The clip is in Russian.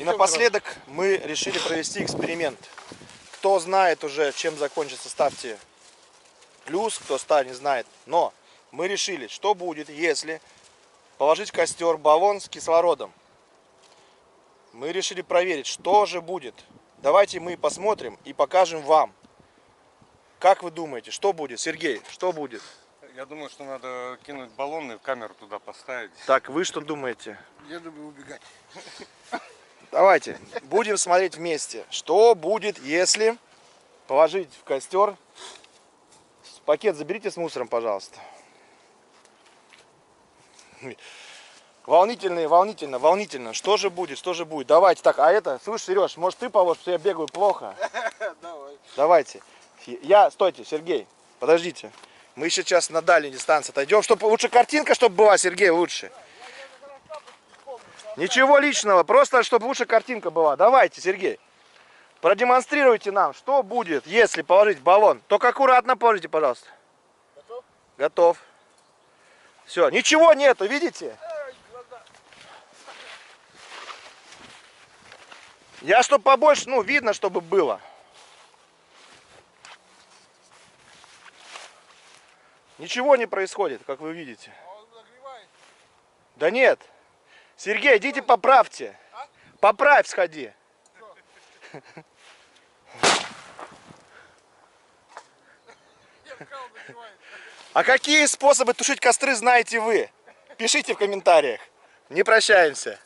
И напоследок мы решили провести эксперимент. Кто знает уже, чем закончится, ставьте плюс, кто не знает. Но мы решили, что будет, если положить в костер баллон с кислородом. Мы решили проверить, что же будет. Давайте мы посмотрим и покажем вам. Как вы думаете, что будет? Сергей, что будет? Я думаю, что надо кинуть баллон и камеру туда поставить. Так, вы что думаете? Я думаю убегать. Давайте, будем смотреть вместе, что будет, если положить в костер. Пакет заберите с мусором, пожалуйста. Волнительно. Что же будет, что же будет? Давайте, так, а это, слушай, Сереж, может ты положишь, что я бегаю плохо? Давай. Давайте. Стойте, Сергей, подождите. Мы сейчас на дальней дистанции отойдем, чтобы лучше картинка, чтобы была, Сергей, лучше. Ничего личного, просто чтобы лучше картинка была. Давайте, Сергей, продемонстрируйте нам, что будет, если положить баллон. Только аккуратно положите, пожалуйста. Готов? Готов. Все, ничего нету, видите? Я чтобы побольше, видно, чтобы было. Ничего не происходит, как вы видите. Да нет. Сергей, идите поправьте. Поправь, сходи. А какие способы тушить костры знаете вы? Пишите в комментариях. Не прощаемся.